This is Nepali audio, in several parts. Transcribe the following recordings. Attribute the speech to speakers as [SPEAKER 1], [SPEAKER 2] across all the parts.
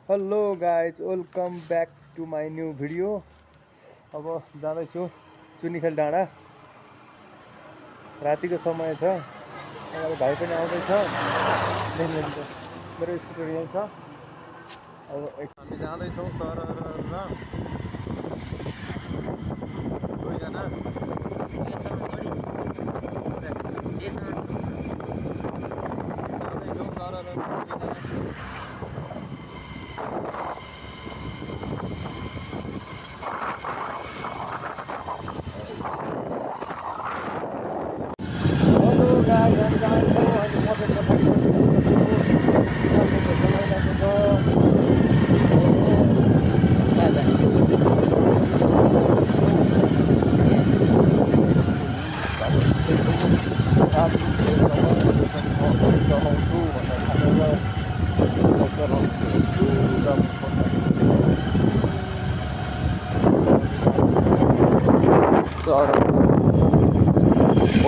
[SPEAKER 1] Hello guys welcome back to my new video. अब जाँदैछु चुनिखेल डाँडा। रातिको समय छ, अगाडि भाइ पनि आउँदैछ। मेरो स्कुटर यहीँ छ। अब हामी जाँदैछौँ सर र दुईजना। जाँदैछौँ सर र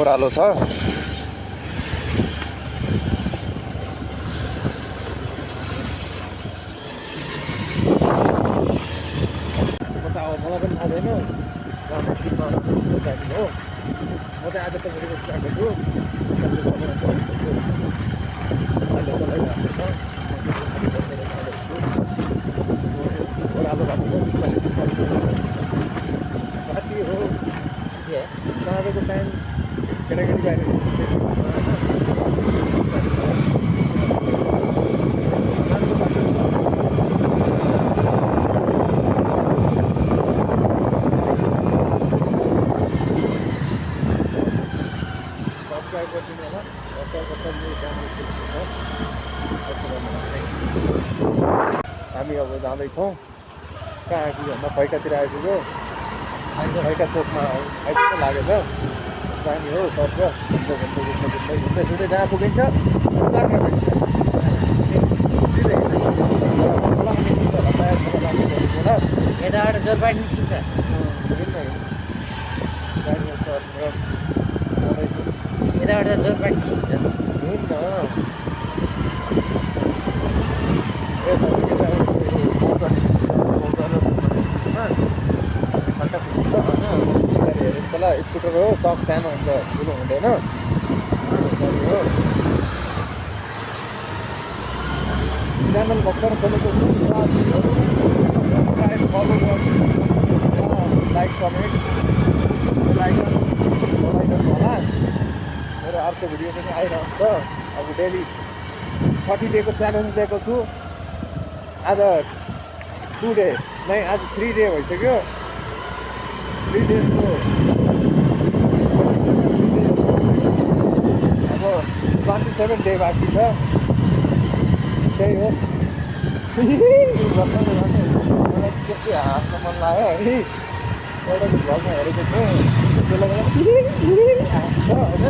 [SPEAKER 1] ओह्रालो छ। मलाई पनि थाहा छैन हो। म चाहिँ आज तपाईँको आएको छु। ओह्रालो राति हो साँझको टाइम केटाकेटी बाहिर हामी अब जाँदैछौँ। कहाँ आइपुग्यो भन्दा फैकातिर आइपुग्यो। फैका चोकमा आइपुग्नु लागेछ। जाने हो सर्छ घुम्दै जहाँ पुगिन्छ
[SPEAKER 2] यताबाट जोरपाट निस्किन्छ। यताबाट जोरपाट निस्किन्छ।
[SPEAKER 1] स्कुटर हो, सक सानो हुन्छ, ठुलो हुँदैन। च्यानल भर्खर खोलेको छु। फलो गर्नु, लाइक कमेन्ट गराइदिनु होला। मेरो अर्को भिडियो पनि आइरहन्छ। अब डेली 30 डेको च्यालेन्ज दिएको छु। आज 2 डे नै, आज 3 डे भइसक्यो। 3 डेजको अब 27 डे बाँकी छ। त्यही हो। मलाई त्यस्तै हाँस्न मन लाग्यो है। एउटा भ्लगमा हेरेको थिएँ, त्यसले गर्दा हाँस्छ होइन।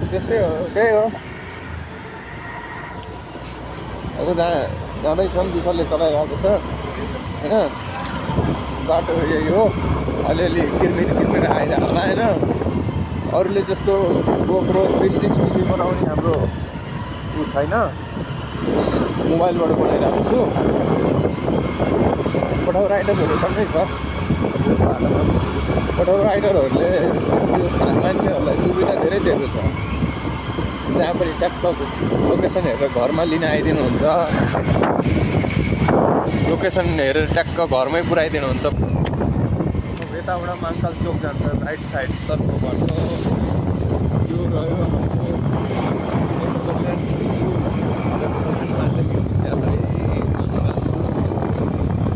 [SPEAKER 1] त्यस्तै हो, त्यही हो। अब जाँदैछौँ, विशालले चलाइरहेको छ होइन। बाटो यही हो, अलिअलि किरमिर आइरहेको होला होइन। अरूले जस्तो गोप्रो 360 बनाउने हाम्रो उ छैन। मोबाइलबाट बनाइरहेको छु। पठाउ राइडरहरू सँगै छ। पठाउ राइडरहरूले यो मान्छेहरूलाई सुविधा धेरै दिएको छ। जहाँ पनि ट्याक्क लोकेसन हेरेर घरमा लिन आइदिनुहुन्छ। लोकेसन हेरेर ट्याक्क घरमै पुऱ्याइदिनुहुन्छ। यताबाट माङ्काल चोक जान्छ, राइट साइड तर्फबाट यो रह्यो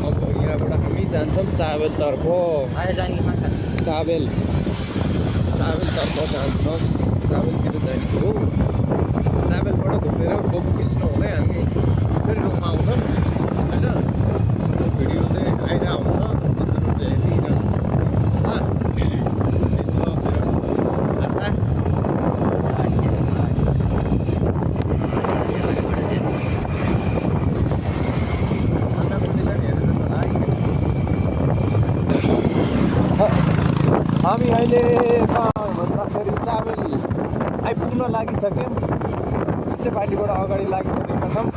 [SPEAKER 1] अब यहाँबाट हामी जान्छौँ चाबेलतर्फ। चाबेलतर्फ जान्छौँ। चाबेलतिर जान्छु हो। चाबेलबाट घुमेर गोपु कृष्ण हुँदै हामी फेरि रुममा आउँछौँ होइन। भिडियो चाहिँ आइरहेको हुन्छ, हजुरहरूले हेरिरहनु। हामी अहिले भन्दाखेरि चाबेल आइपुग्न लागिसक्यौँ। चुच्चे पार्टीबाट अगाडि लागिसकेका छौँ।